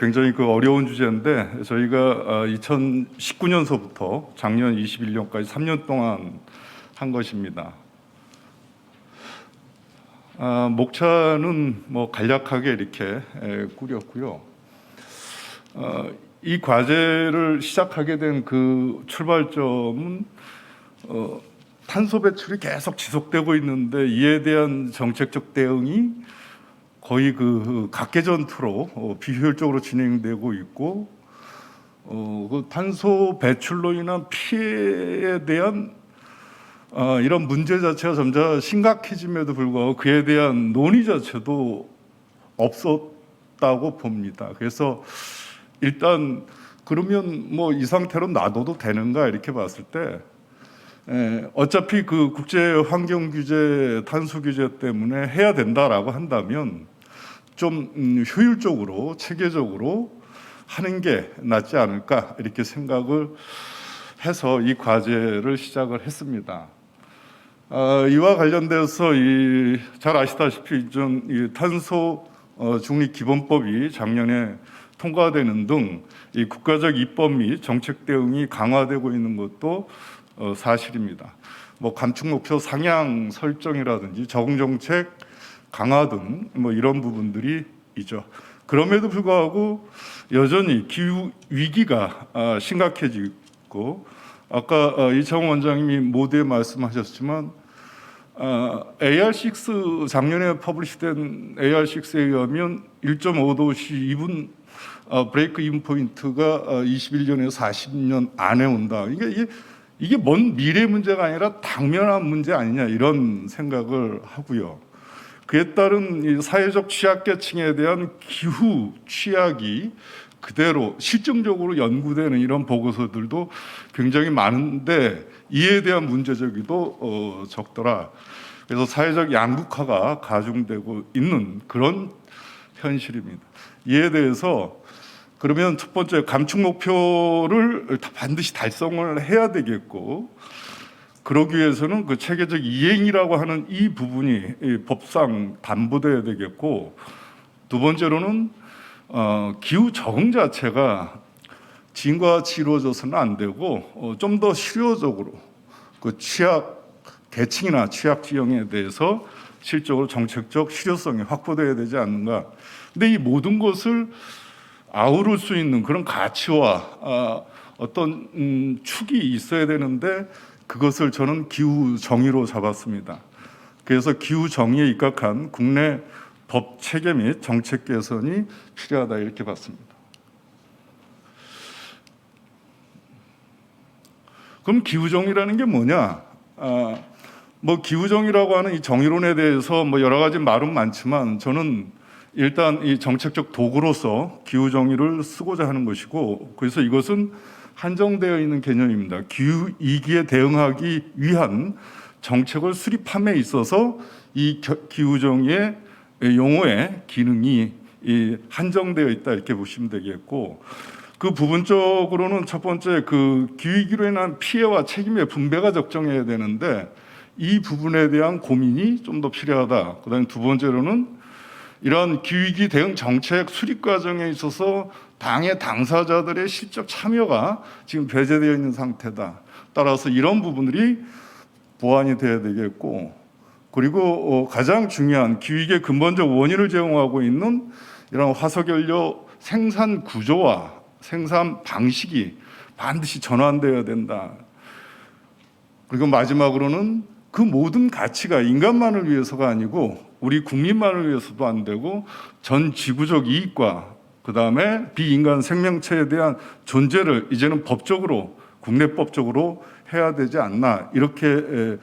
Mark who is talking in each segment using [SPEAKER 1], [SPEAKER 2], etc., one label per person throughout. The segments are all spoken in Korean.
[SPEAKER 1] 굉장히 어려운 주제인데 저희가 2019년서부터 작년 21년까지 3년 동안 한 것입니다. 목차는 간략하게 이렇게 꾸렸고요. 이 과제를 시작하게 된 그 출발점은 탄소 배출이 계속 지속되고 있는데 이에 대한 정책적 대응이 거의 각계전투로 비효율적으로 진행되고 있고, 그 탄소 배출로 인한 피해에 대한 이런 문제 자체가 점차 심각해짐에도 불구하고 그에 대한 논의 자체도 없었다고 봅니다. 그래서 일단 그러면 이 상태로 놔둬도 되는가 이렇게 봤을 때 어차피 그 국제 환경 규제, 탄소 규제 때문에 해야 된다라고 한다면 좀 효율적으로, 체계적으로 하는 게 낫지 않을까 이렇게 생각을 해서 이 과제를 시작을 했습니다. 이와 관련돼서 잘 아시다시피 이 탄소 중립 기본법이 작년에 통과되는 등 이 국가적 입법 및 정책 대응이 강화되고 있는 것도 사실입니다. 감축 목표 상향 설정이라든지 적응 정책 강화 등 이런 부분들이 있죠. 그럼에도 불구하고 여전히 기후 위기가 심각해지고, 아까 이창호 원장님이 모두에 말씀하셨지만 AR6 작년에 퍼블리시된 AR6에 의하면 1.5도씨 2분 브레이크 이븐 포인트가 21년에서 40년 안에 온다. 이게 먼 미래 문제가 아니라 당면한 문제 아니냐 이런 생각을 하고요. 그에 따른 이 사회적 취약계층에 대한 기후 취약이 그대로 실증적으로 연구되는 이런 보고서들도 굉장히 많은데 이에 대한 문제제기도 적더라. 그래서 사회적 양극화가 가중되고 있는 그런 현실입니다. 이에 대해서 그러면 첫 번째 감축 목표를 반드시 달성을 해야 되겠고, 그러기 위해서는 그 체계적 이행이라고 하는 이 부분이 법상 담보돼야 되겠고, 두 번째로는 기후 적응 자체가 지금과 같이 이루어져서는 안 되고 좀 더 실효적으로 그 취약 계층이나 취약 지형에 대해서 실적으로 정책적 실효성이 확보돼야 되지 않는가. 근데 이 모든 것을 아우를 수 있는 그런 가치와 어떤 축이 있어야 되는데 그것을 저는 기후 정의로 잡았습니다. 그래서 기후 정의에 입각한 국내 법 체계 및 정책 개선이 필요하다 이렇게 봤습니다. 그럼 기후 정의라는 게 뭐냐? 기후 정의라고 하는 이 정의론에 대해서 여러 가지 말은 많지만 저는 일단 이 정책적 도구로서 기후 정의를 쓰고자 하는 것이고, 그래서 이것은 한정되어 있는 개념입니다. 기후 위기에 대응하기 위한 정책을 수립함에 있어서 이 기후 정의의 용어의 기능이 한정되어 있다 이렇게 보시면 되겠고, 그 부분적으로는 첫 번째 기후위기로 인한 피해와 책임의 분배가 적정해야 되는데 이 부분에 대한 고민이 좀 더 필요하다. 그다음에 두 번째로는 이런 기후위기 대응 정책 수립 과정에 있어서 당의 당사자들의 실적 참여가 지금 배제되어 있는 상태다. 따라서 이런 부분들이 보완이 돼야 되겠고, 그리고 가장 중요한 기후위기의 근본적 원인을 제공하고 있는 이런 화석연료 생산 구조와 생산 방식이 반드시 전환되어야 된다. 그리고 마지막으로는 그 모든 가치가 인간만을 위해서가 아니고 우리 국민만을 위해서도 안 되고 전 지구적 이익과 그다음에 비인간 생명체에 대한 존재를 이제는 법적으로, 국내법적으로 해야 되지 않나 이렇게.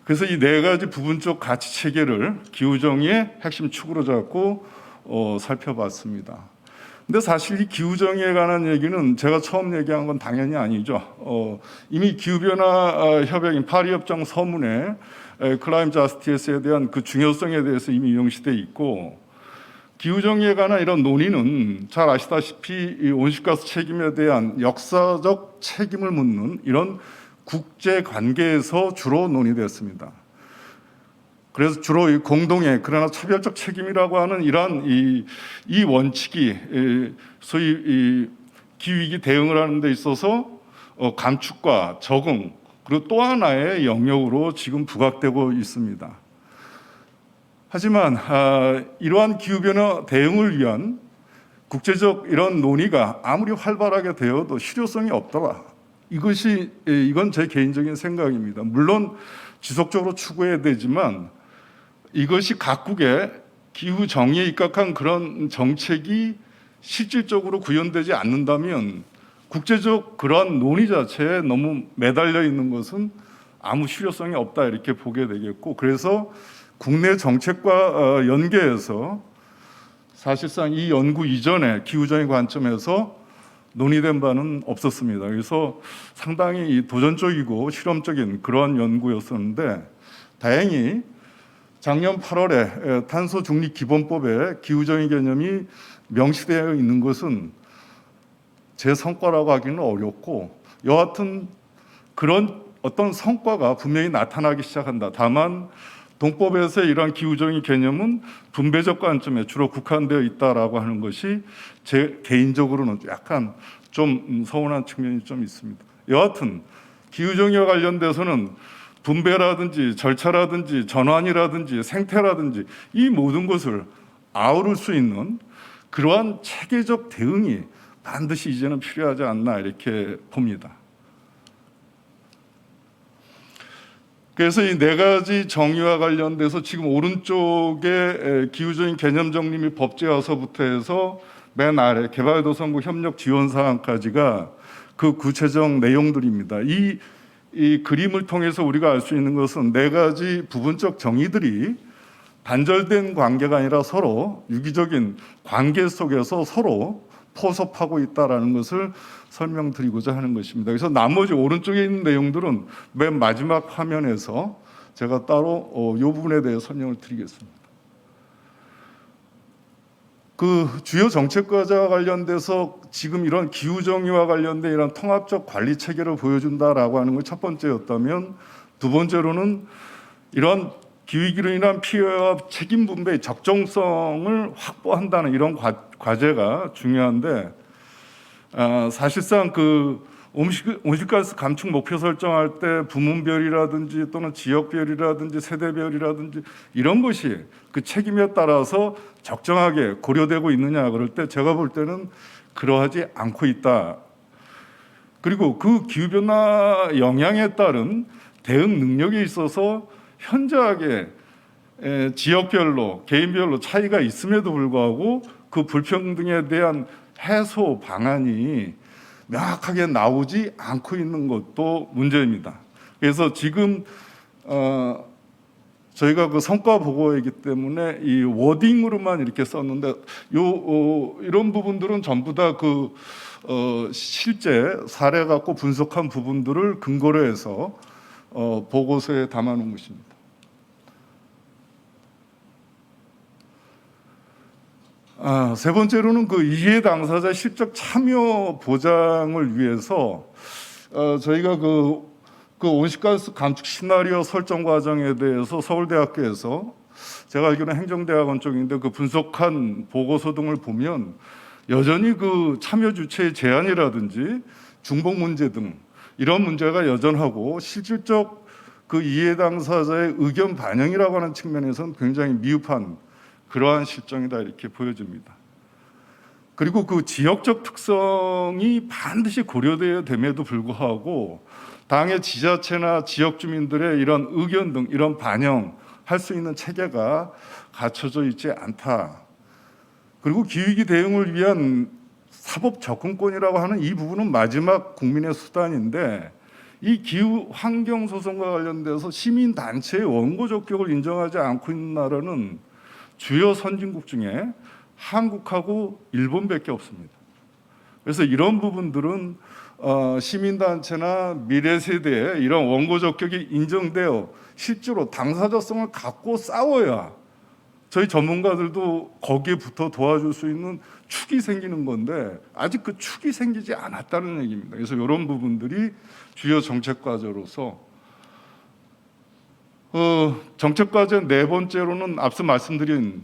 [SPEAKER 1] 그래서 이 네 가지 부분적 가치 체계를 기후정의의 핵심 축으로 잡고 살펴봤습니다. 근데 사실 이 기후정의에 관한 얘기는 제가 처음 얘기한 건 당연히 아니죠. 이미 기후변화 협약인 파리협정 서문에 클라임 자스티스에 대한 그 중요성에 대해서 이미 명시되어 있고, 기후정의에 관한 이런 논의는 잘 아시다시피 이 온실가스 책임에 대한 역사적 책임을 묻는 이런 국제 관계에서 주로 논의됐습니다. 그래서 주로 이 공동의 그러나 차별적 책임이라고 하는 이러한 이 원칙이 소위 이 기후위기 대응을 하는 데 있어서 감축과 적응 그리고 또 하나의 영역으로 지금 부각되고 있습니다. 하지만 이러한 기후변화 대응을 위한 국제적 이런 논의가 아무리 활발하게 되어도 실효성이 없더라. 이건 제 개인적인 생각입니다. 물론 지속적으로 추구해야 되지만 이것이 각국의 기후 정의에 입각한 그런 정책이 실질적으로 구현되지 않는다면 국제적 그러한 논의 자체에 너무 매달려 있는 것은 아무 실효성이 없다 이렇게 보게 되겠고, 그래서 국내 정책과 연계해서 사실상 이 연구 이전에 기후정의 관점에서 논의된 바는 없었습니다. 그래서 상당히 도전적이고 실험적인 그러한 연구였었는데, 다행히 작년 8월에 탄소 중립 기본법에 기후정의 개념이 명시되어 있는 것은 제 성과라고 하기는 어렵고, 여하튼 그런 어떤 성과가 분명히 나타나기 시작한다. 다만 동법에서의 이러한 기후정의 개념은 분배적 관점에 주로 국한되어 있다라고 하는 것이 제 개인적으로는 약간 좀 서운한 측면이 좀 있습니다. 여하튼 기후정의와 관련돼서는 분배라든지 절차라든지 전환이라든지 생태라든지 이 모든 것을 아우를 수 있는 그러한 체계적 대응이 반드시 이제는 필요하지 않나 이렇게 봅니다. 그래서 이 네 가지 정의와 관련돼서 지금 오른쪽에 기후적인 개념 정리 및 법제화서부터 해서 맨 아래 개발도상국 협력 지원 사항까지가 그 구체적 내용들입니다. 이 그림을 통해서 우리가 알 수 있는 것은 네 가지 부분적 정의들이 단절된 관계가 아니라 서로 유기적인 관계 속에서 서로 포섭하고 있다는 것을 설명드리고자 하는 것입니다. 그래서 나머지 오른쪽에 있는 내용들은 맨 마지막 화면에서 제가 따로 이 부분에 대해 설명을 드리겠습니다. 그 주요 정책 과제와 관련돼서 지금 이런 기후정의와 관련된 이런 통합적 관리 체계를 보여준다라고 하는 것 첫 번째였다면, 두 번째로는 이런 기후위기로 인한 피해와 책임 분배의 적정성을 확보한다는 이런 과제가 중요한데, 사실상 그 온실가스 감축 목표 설정할 때 부문별이라든지 또는 지역별이라든지 세대별이라든지 이런 것이 그 책임에 따라서 적정하게 고려되고 있느냐 그럴 때 제가 볼 때는 그러하지 않고 있다. 그리고 그 기후변화 영향에 따른 대응 능력에 있어서 현저하게 지역별로 개인별로 차이가 있음에도 불구하고 그 불평등에 대한 해소 방안이 명확하게 나오지 않고 있는 것도 문제입니다. 그래서 지금 저희가 그 성과 보고이기 때문에 이 워딩으로만 이렇게 썼는데 이런 부분들은 전부 다 그 실제 사례 갖고 분석한 부분들을 근거로 해서 보고서에 담아놓은 것입니다. 세 번째로는 그 이해 당사자 실적 참여 보장을 위해서 저희가 그 온실가스 감축 시나리오 설정 과정에 대해서 서울대학교에서 제가 알기로는 행정대학원 쪽인데 그 분석한 보고서 등을 보면 여전히 그 참여 주체의 제한이라든지 중복 문제 등 이런 문제가 여전하고, 실질적 그 이해 당사자의 의견 반영이라고 하는 측면에서는 굉장히 미흡한 그러한 실정이다 이렇게 보여집니다. 그리고 그 지역적 특성이 반드시 고려되어야 됨에도 불구하고 당의 지자체나 지역 주민들의 이런 의견 등 이런 반영할 수 있는 체계가 갖춰져 있지 않다. 그리고 기후위기 대응을 위한 사법 접근권이라고 하는 이 부분은 마지막 국민의 수단인데, 이 기후 환경 소송과 관련돼서 시민 단체의 원고 적격을 인정하지 않고 있는 나라는 주요 선진국 중에 한국하고 일본밖에 없습니다. 그래서 이런 부분들은 시민단체나 미래 세대의 이런 원고 적격이 인정되어 실제로 당사자성을 갖고 싸워야 저희 전문가들도 거기에 붙어 도와줄 수 있는 축이 생기는 건데, 아직 그 축이 생기지 않았다는 얘기입니다. 그래서 이런 부분들이 주요 정책 과제로서 정책과제 네 번째로는 앞서 말씀드린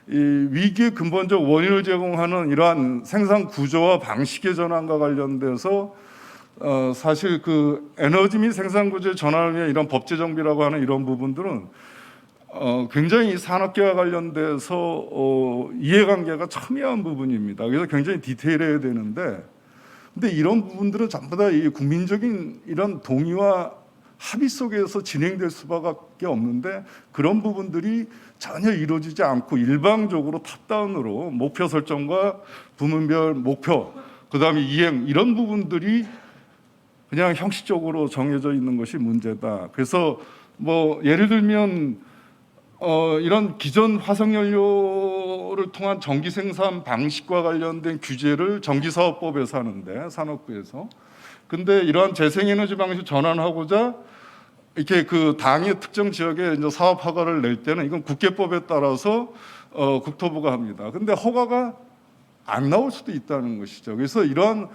[SPEAKER 1] 이 위기의 근본적 원인을 제공하는 이러한 생산 구조와 방식의 전환과 관련돼서 사실 그 에너지 및 생산 구조의 전환을 위한 이런 법제 정비라고 하는 이런 부분들은 굉장히 산업계와 관련돼서 이해관계가 첨예한 부분입니다. 그래서 굉장히 디테일해야 되는데, 근데 이런 부분들은 전부 다 이 국민적인 이런 동의와 합의 속에서 진행될 수밖에 없는데, 그런 부분들이 전혀 이루어지지 않고 일방적으로 탑다운으로 목표 설정과 부문별 목표, 그다음에 이행, 이런 부분들이 그냥 형식적으로 정해져 있는 것이 문제다. 그래서 뭐 예를 들면 이런 기존 화석연료를 통한 전기 생산 방식과 관련된 규제를 전기사업법에서 하는데, 산업부에서. 근데 이러한 재생에너지 방식 전환하고자 이렇게 그 당의 특정 지역에 이제 사업 허가를 낼 때는 이건 국계법에 따라서 국토부가 합니다. 근데 허가가 안 나올 수도 있다는 것이죠. 그래서 이러한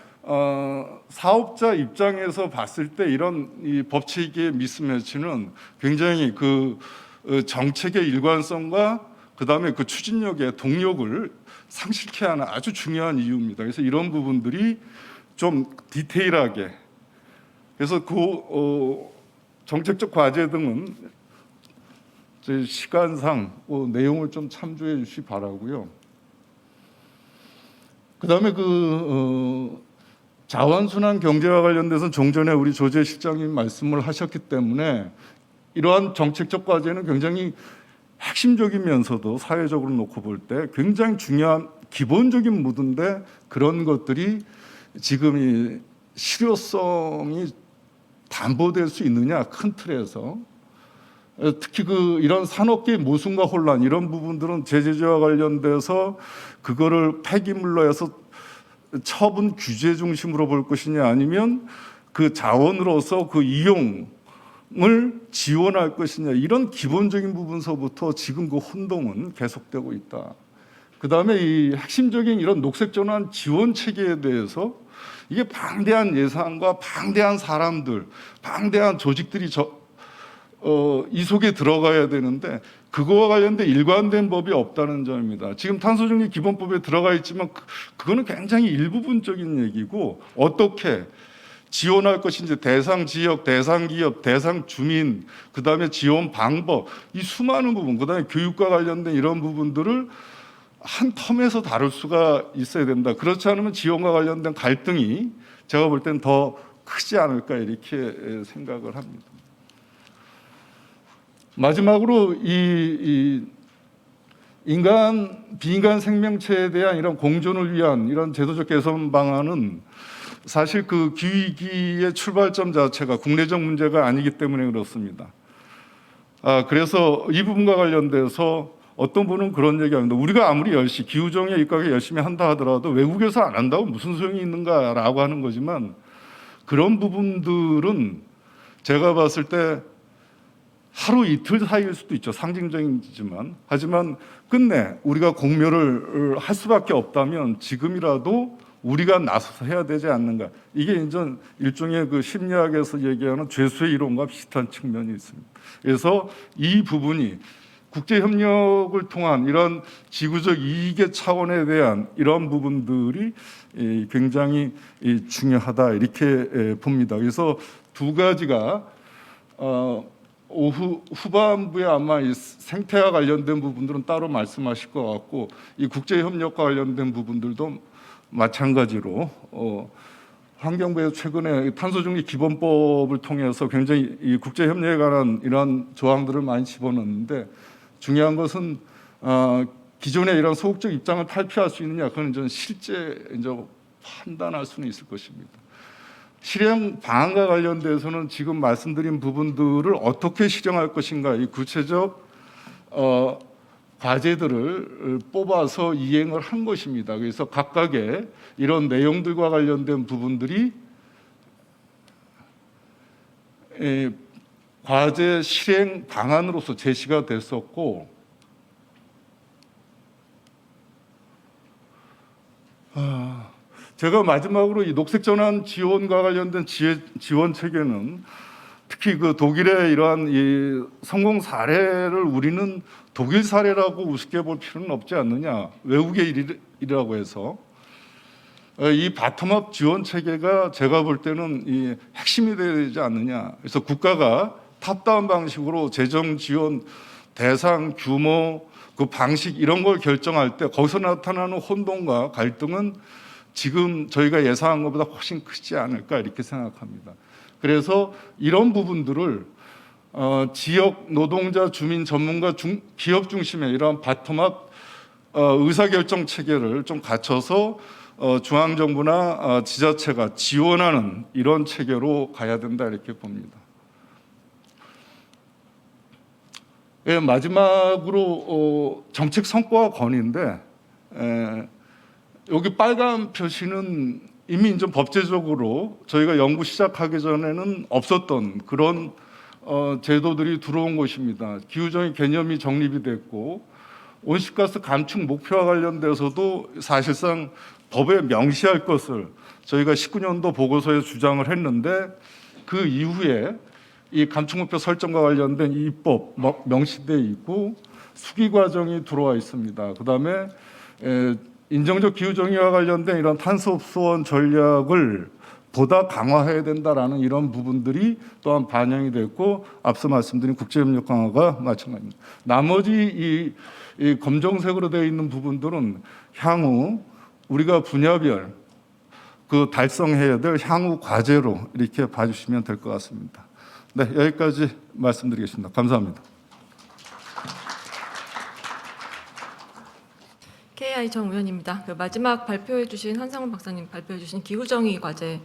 [SPEAKER 1] 사업자 입장에서 봤을 때 이런 이 법칙의 미스매치는 굉장히 그 정책의 일관성과 그다음에 그 추진력의 동력을 상실케 하는 아주 중요한 이유입니다. 그래서 이런 부분들이 좀 디테일하게, 그래서 그 정책적 과제 등은 제 시간상 내용을 좀 참조해 주시 바라고요. 그다음에 자원순환 경제와 관련돼서 종전에 우리 조재 실장님 말씀을 하셨기 때문에 이러한 정책적 과제는 굉장히 핵심적이면서도 사회적으로 놓고 볼 때 굉장히 중요한 기본적인 무드인데, 그런 것들이 지금 이 실효성이 담보될 수 있느냐, 큰 틀에서. 특히 이런 산업계의 모순과 혼란, 이런 부분들은 제재와 관련돼서 그거를 폐기물로 해서 처분 규제 중심으로 볼 것이냐, 아니면 그 자원으로서 그 이용을 지원할 것이냐, 이런 기본적인 부분서부터 지금 그 혼동은 계속되고 있다. 그다음에 이 핵심적인 이런 녹색 전환 지원 체계에 대해서 이게 방대한 예산과 방대한 사람들, 방대한 조직들이 이 속에 들어가야 되는데, 그거와 관련된 일관된 법이 없다는 점입니다. 지금 탄소중립 기본법에 들어가 있지만 그거는 굉장히 일부분적인 얘기고, 어떻게 지원할 것인지, 대상 지역, 대상 기업, 대상 주민, 그다음에 지원 방법, 이 수많은 부분, 그다음에 교육과 관련된 이런 부분들을 한 텀에서 다룰 수가 있어야 된다. 그렇지 않으면 지원과 관련된 갈등이 제가 볼 때는 더 크지 않을까, 이렇게 생각을 합니다. 마지막으로 이 인간, 비인간 생명체에 대한 이런 공존을 위한 이런 제도적 개선 방안은 사실 그 기후위기의 출발점 자체가 국내적 문제가 아니기 때문에 그렇습니다. 그래서 이 부분과 관련돼서 어떤 분은 그런 얘기합니다. 우리가 아무리 기후정의에 입각에 열심히 한다 하더라도 외국에서 안 한다고 무슨 소용이 있는가라고 하는 거지만, 그런 부분들은 제가 봤을 때 하루 이틀 사이일 수도 있죠. 상징적이지만. 하지만 끝내 우리가 공멸을 할 수밖에 없다면 지금이라도 우리가 나서서 해야 되지 않는가. 이게 이제 일종의 그 심리학에서 얘기하는 죄수의 이론과 비슷한 측면이 있습니다. 그래서 이 부분이 국제협력을 통한 이런 지구적 이익의 차원에 대한 이런 부분들이 굉장히 중요하다, 이렇게 봅니다. 그래서 두 가지가 오후 후반부에 아마 이 생태와 관련된 부분들은 따로 말씀하실 것 같고, 이 국제협력과 관련된 부분들도 마찬가지로 환경부에서 최근에 탄소중립 기본법을 통해서 굉장히 이 국제협력에 관한 이러한 조항들을 많이 집어넣는데, 중요한 것은 기존의 이런 소극적 입장을 탈피할 수 있느냐, 그건 좀 실제 이제 판단할 수는 있을 것입니다. 실행 방안과 관련돼서는 지금 말씀드린 부분들을 어떻게 실행할 것인가, 이 구체적 과제들을 뽑아서 이행을 한 것입니다. 그래서 각각의 이런 내용들과 관련된 부분들이 과제 실행 방안으로서 제시가 됐었고, 제가 마지막으로 이 녹색 전환 지원과 관련된 지원 체계는 특히 그 독일의 이러한 이 성공 사례를 우리는 독일 사례라고 우습게 볼 필요는 없지 않느냐. 외국의 일이라고 해서 이 바텀업 지원 체계가 제가 볼 때는 이 핵심이 되지 않느냐. 그래서 국가가 탑다운 방식으로 재정 지원 대상, 규모, 그 방식 이런 걸 결정할 때 거기서 나타나는 혼동과 갈등은 지금 저희가 예상한 것보다 훨씬 크지 않을까 이렇게 생각합니다. 그래서 이런 부분들을 지역 노동자, 주민, 전문가, 기업 중심의 이런 바텀업 의사결정 체계를 좀 갖춰서 중앙정부나 지자체가 지원하는 이런 체계로 가야 된다 이렇게 봅니다. 예, 마지막으로 정책 성과 건의인데 여기 빨간 표시는 이미 좀 법제적으로 저희가 연구 시작하기 전에는 없었던 그런 제도들이 들어온 것입니다. 기후정의 개념이 정립이 됐고 온실가스 감축 목표와 관련돼서도 사실상 법에 명시할 것을 저희가 19년도 보고서에 주장을 했는데 그 이후에 이 감축 목표 설정과 관련된 입법 명시되어 있고 수기 과정이 들어와 있습니다. 그다음에 인정적 기후정의와 관련된 이런 탄소 흡수원 전략을 보다 강화해야 된다라는 이런 부분들이 또한 반영이 됐고 앞서 말씀드린 국제협력 강화가 마찬가지입니다. 나머지 이 검정색으로 되어 있는 부분들은 향후 우리가 분야별 그 달성해야 될 향후 과제로 이렇게 봐주시면 될 것 같습니다. 네, 여기까지 말씀드리겠습니다. 감사합니다.
[SPEAKER 2] KI 정 의원입니다. 그 마지막 발표해 주신 한상훈 박사님 발표해 주신 기후정의 과제에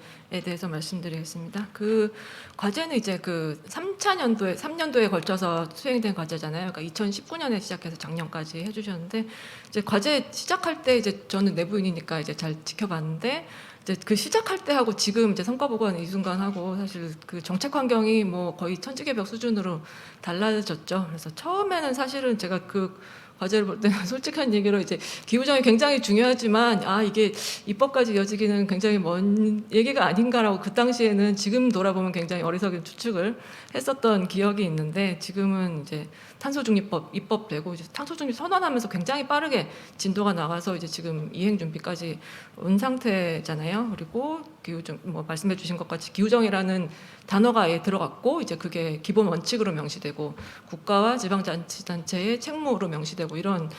[SPEAKER 2] 대해서 말씀드리겠습니다. 그 과제는 이제 그 3년도에 걸쳐서 수행된 과제잖아요. 그러니까 2019년에 시작해서 작년까지 해주셨는데 이제 과제 시작할 때 이제 저는 내부인이니까 이제 잘 지켜봤는데 이제 그 시작할 때 하고 지금 이제 성과 보고하는 이 순간 하고 사실 그 정책 환경이 뭐 거의 천지개벽 수준으로 달라졌죠. 그래서 처음에는 사실은 제가 그 과제를 볼 때는 솔직한 얘기로 이제 기후정이 굉장히 중요하지만 이게 입법까지 이어지기는 굉장히 먼 얘기가 아닌가라고 그 당시에는 지금 돌아보면 굉장히 어리석은 추측을 했었던 기억이 있는데 지금은 이제 탄소중립법 입법되고 이제 탄소중립 선언하면서 굉장히 빠르게 진도가 나가서 이제 지금 이행 준비까지 온 상태잖아요. 그리고 기후정 뭐 말씀해 주신 것 같이 기후정이라는 단어가 아예 들어갔고 이제 그게 기본 원칙으로 명시되고 국가와 지방자치단체의 책무로 명시되고 이런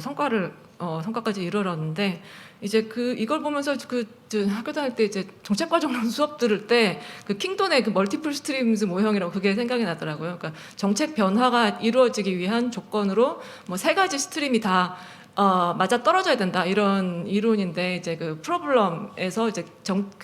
[SPEAKER 2] 성과까지 이르렀는데 이제 이걸 보면서 학교 다닐 때 이제 정책과정론 수업 들을 때 그 킹돈의 그 멀티플 스트림즈 모형이라고 그게 생각이 나더라고요. 그러니까 정책 변화가 이루어지기 위한 조건으로 뭐 3가지 스트림이 다 맞아 떨어져야 된다 이런 이론인데 이제 그 프로블럼에서 이제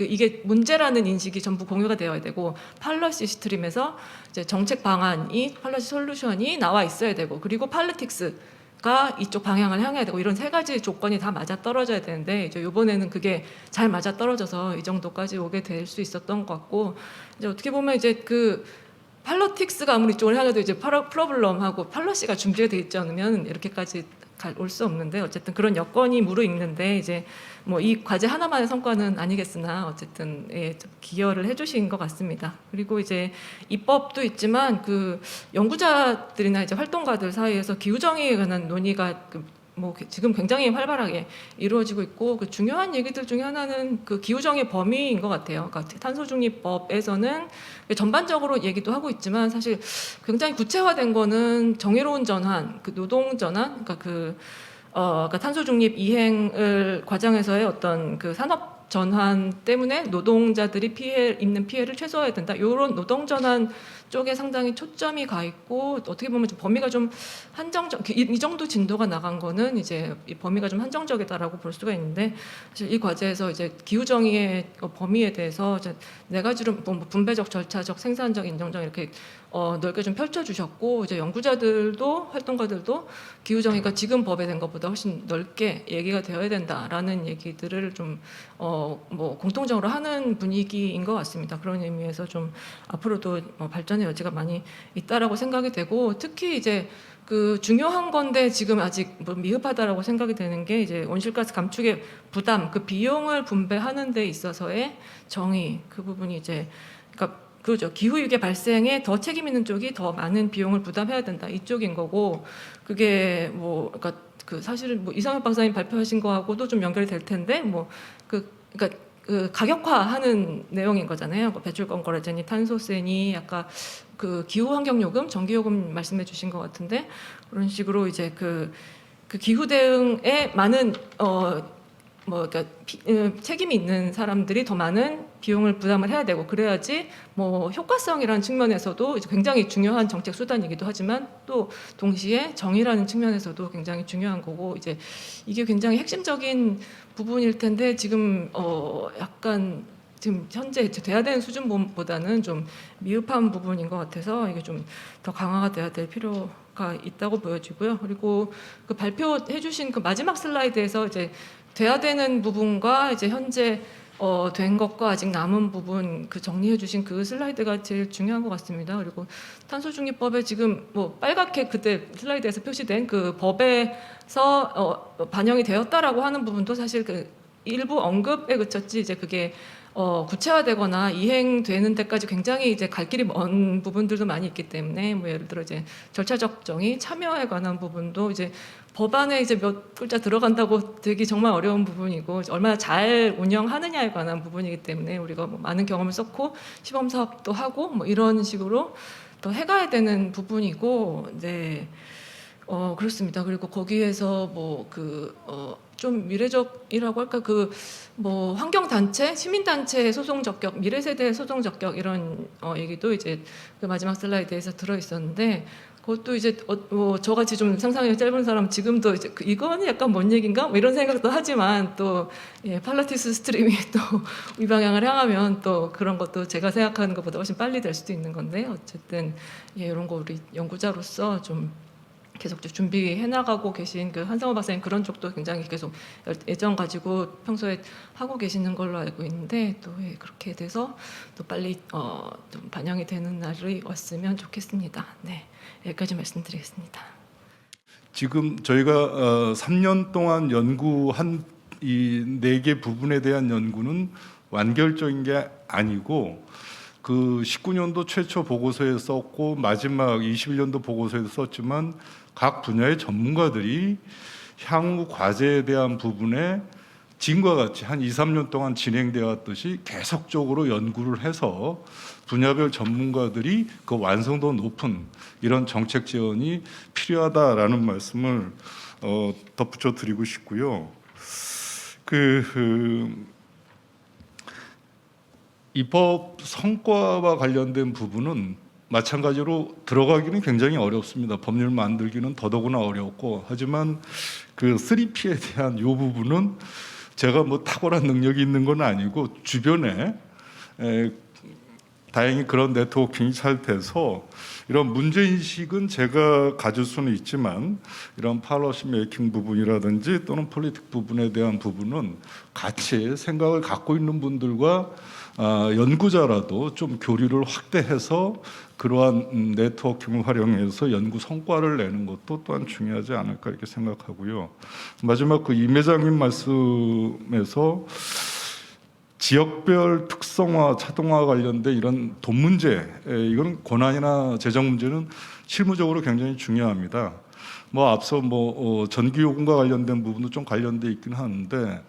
[SPEAKER 2] 이게 문제라는 인식이 전부 공유가 되어야 되고 팔러시 스트림에서 이제 정책 방안이 팔러시 솔루션이 나와 있어야 되고 그리고 팔리틱스가 이쪽 방향을 향해야 되고 이런 3가지 조건이 다 맞아 떨어져야 되는데 이제 이번에는 그게 잘 맞아 떨어져서 이 정도까지 오게 될 수 있었던 것 같고 이제 어떻게 보면 이제 그 팔러틱스가 아무리 이쪽을 향해도 이제 프로블럼하고 팔러시가 준비가 되어 있지 않으면 이렇게까지 올 수 없는데 어쨌든 그런 여건이 무르익는데 이제 뭐 이 과제 하나만의 성과는 아니겠으나 어쨌든 기여를 해주신 것 같습니다. 그리고 이제 입법도 있지만 그 연구자들이나 이제 활동가들 사이에서 기후정의에 관한 논의가 뭐 지금 굉장히 활발하게 이루어지고 있고 그 중요한 얘기들 중에 하나는 그 기후정의 범위인 것 같아요. 그러니까 탄소중립법에서는 전반적으로 얘기도 하고 있지만 사실 굉장히 구체화된 거는 정의로운 전환, 그 노동 전환, 그러니까 그러니까 탄소중립 이행을 과정에서의 어떤 그 산업 전환 때문에 노동자들이 입는 피해를 최소화해야 된다. 이런 노동 전환 쪽에 상당히 초점이 가 있고 어떻게 보면 좀 범위가 좀 한정적 이 정도 진도가 나간 거는 이제 이 범위가 좀 한정적이다라고 볼 수가 있는데 사실 이 과제에서 이제 기후정의의 범위에 대해서 이제 4가지로 뭐 분배적, 절차적, 생산적, 인정적 이렇게 넓게 좀 펼쳐주셨고 이제 연구자들도 활동가들도 기후정의가 지금 법에 된 것보다 훨씬 넓게 얘기가 되어야 된다라는 얘기들을 좀 뭐 공통적으로 하는 분위기인 것 같습니다. 그런 의미에서 좀 앞으로도 발전의 여지가 많이 있다라고 생각이 되고 특히 이제 그 중요한 건데 지금 아직 뭐 미흡하다라고 생각이 되는 게 이제 온실가스 감축의 부담, 그 비용을 분배하는 데 있어서의 정의 그 부분이 이제 그러니까 그죠. 기후 위기 발생에 더 책임 있는 쪽이 더 많은 비용을 부담해야 된다 이쪽인 거고 그게 뭐 그러니까 그 사실은 뭐 이상엽 박사님 발표하신 거하고도 좀 연결이 될 텐데 뭐 그러니까 그 가격화하는 내용인 거잖아요. 그 배출권 거래제니 탄소세니 아까 그 기후 환경 요금, 전기 요금 말씀해 주신 것 같은데 그런 식으로 이제 그 기후 대응에 많은 뭐 그러니까 책임이 있는 사람들이 더 많은 비용을 부담을 해야 되고 그래야지 뭐 효과성이라는 측면에서도 이제 굉장히 중요한 정책 수단이기도 하지만 또 동시에 정의라는 측면에서도 굉장히 중요한 거고 이제 이게 굉장히 핵심적인 부분일 텐데 지금 약간 지금 현재 돼야 되는 수준보다는 좀 미흡한 부분인 것 같아서 이게 좀 더 강화가 돼야 될 필요가 있다고 보여지고요. 그리고 그 발표해주신 그 마지막 슬라이드에서 이제 돼야 되는 부분과 이제 현재 된 것과 아직 남은 부분 그 정리해 주신 그 슬라이드가 제일 중요한 것 같습니다. 그리고 탄소중립법에 지금 뭐 빨갛게 그때 슬라이드에서 표시된 그 법에서 반영이 되었다라고 하는 부분도 사실 그 일부 언급에 그쳤지 이제 그게 구체화되거나 이행되는 데까지 굉장히 이제 갈 길이 먼 부분들도 많이 있기 때문에 뭐 예를 들어 이제 절차적 정의, 참여에 관한 부분도 이제 법안에 이제 몇 글자 들어간다고 되기 정말 어려운 부분이고 얼마나 잘 운영하느냐에 관한 부분이기 때문에 우리가 뭐 많은 경험을 쌓고 시범 사업도 하고 뭐 이런 식으로 더 해가야 되는 부분이고 네. 그렇습니다. 그리고 거기에서 뭐 좀 미래적이라고 할까 뭐 환경단체, 시민단체 소송 적격, 미래세대 소송 적격 이런 얘기도 이제 그 마지막 슬라이드에서 들어 있었는데 그것도 이제 저같이 좀 상상력이 짧은 사람 지금도 이제 이거는 약간 뭔 얘기인가 뭐 이런 생각도 하지만 또 팔라티스 스트림이 또 이 방향을 향하면 또 그런 것도 제가 생각하는 것보다 훨씬 빨리 될 수도 있는 건데 어쨌든 이런 거 우리 연구자로서 좀 계속 준비해 나가고 계신 그 한상호 박사님 그런 쪽도 굉장히 계속 애정 가지고 평소에 하고 계시는 걸로 알고 있는데 또 그렇게 돼서 또 빨리 좀 반영이 되는 날이 왔으면 좋겠습니다. 네, 여기까지 말씀드리겠습니다.
[SPEAKER 1] 지금 저희가 3년 동안 연구한 이 4개 부분에 대한 연구는 완결적인 게 아니고 그 19년도 최초 보고서에 썼고 마지막 21년도 보고서에도 썼지만 각 분야의 전문가들이 향후 과제에 대한 부분에 지금과 같이 한 2, 3년 동안 진행되어 왔듯이 계속적으로 연구를 해서 분야별 전문가들이 그 완성도 높은 이런 정책 지원이 필요하다라는 말씀을 덧붙여 드리고 싶고요. 입법 성과와 관련된 부분은 마찬가지로 들어가기는 굉장히 어렵습니다. 법률 만들기는 더더구나 어렵고 하지만 그 3P에 대한 이 부분은 제가 뭐 탁월한 능력이 있는 건 아니고 주변에 다행히 그런 네트워킹이 잘 돼서 이런 문제인식은 제가 가질 수는 있지만 이런 팔러시 메이킹 부분이라든지 또는 폴리틱 부분에 대한 부분은 같이 생각을 갖고 있는 분들과 연구자라도 좀 교류를 확대해서 그러한 네트워킹을 활용해서 연구 성과를 내는 것도 또한 중요하지 않을까 이렇게 생각하고요. 마지막 그 임 회장님 말씀에서 지역별 특성화, 차등화 관련된 이런 돈 문제, 이건 권한이나 재정 문제는 실무적으로 굉장히 중요합니다. 뭐 앞서 전기 요금과 관련된 부분도 좀 관련돼 있긴 하는데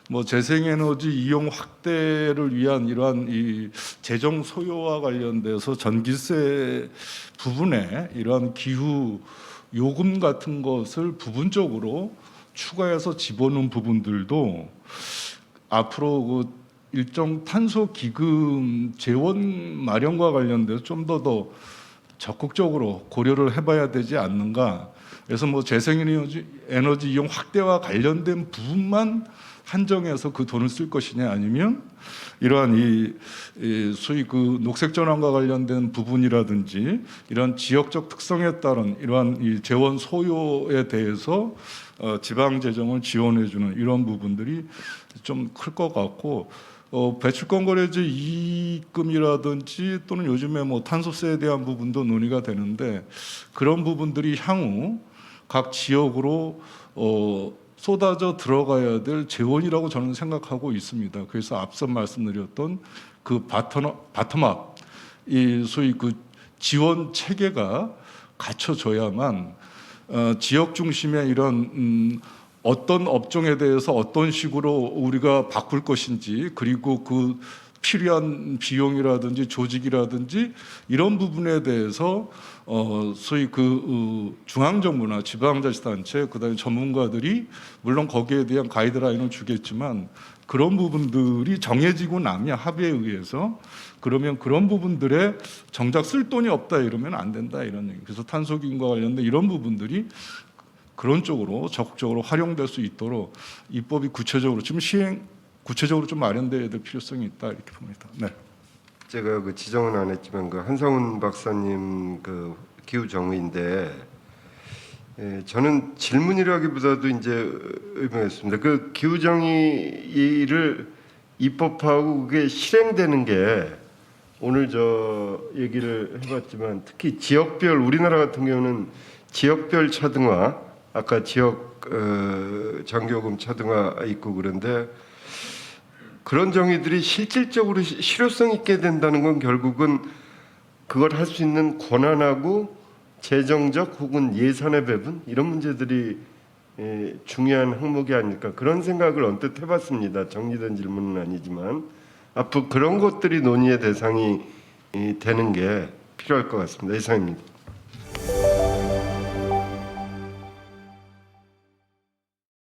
[SPEAKER 1] 뭐 재생에너지 이용 확대를 위한 이러한 이 재정 소요와 관련돼서 전기세 부분에 이러한 기후 요금 같은 것을 부분적으로 추가해서 집어넣은 부분들도 앞으로 그 일정 탄소 기금 재원 마련과 관련돼서 좀 더 적극적으로 고려를 해봐야 되지 않는가. 그래서 뭐 재생에너지 이용 확대와 관련된 부분만 한정해서 그 돈을 쓸 것이냐 아니면 이러한 소위 그 녹색 전환과 관련된 부분이라든지 이런 지역적 특성에 따른 이러한 이 재원 소요에 대해서 지방 재정을 지원해주는 이런 부분들이 좀 클 것 같고 배출권 거래제 이익금이라든지 또는 요즘에 뭐 탄소세에 대한 부분도 논의가 되는데 그런 부분들이 향후 각 지역으로 쏟아져 들어가야 될 재원이라고 저는 생각하고 있습니다. 그래서 앞서 말씀드렸던 그 바텀업 이 소위 그 지원 체계가 갖춰져야만 지역 중심의 이런 어떤 업종에 대해서 어떤 식으로 우리가 바꿀 것인지, 그리고 그 필요한 비용이라든지 조직이라든지 이런 부분에 대해서 소위 그 중앙정부나 지방자치단체, 그다음에 전문가들이 물론 거기에 대한 가이드라인을 주겠지만, 그런 부분들이 정해지고 나면 합의에 의해서, 그러면 그런 부분들에 정작 쓸 돈이 없다 이러면 안 된다 이런 얘기. 그래서 탄소기금과 관련된 이런 부분들이 그런 쪽으로 적극적으로 활용될 수 있도록 입법이 구체적으로 지금 구체적으로 좀 마련돼야 될 필요성이 있다 이렇게 봅니다. 네.
[SPEAKER 3] 제가 그 지정은 안 했지만 그 한성훈 박사님 그 기후 정의인데, 저는 질문이라기보다도 이제 의미가 있습니다. 그 기후 정의를 입법하고 그게 실행되는 게, 오늘 저 얘기를 해봤지만 특히 지역별, 우리나라 같은 경우는 지역별 차등화, 아까 지역 전기요금 차등화 있고, 그런데 그런 정의들이 실질적으로 실효성 있게 된다는 건 결국은 그걸 할 수 있는 권한하고 재정적 혹은 예산의 배분, 이런 문제들이 중요한 항목이 아닐까, 그런 생각을 언뜻 해봤습니다. 정리된 질문은 아니지만 앞으로 그런 것들이 논의의 대상이 되는 게 필요할 것 같습니다. 이상입니다.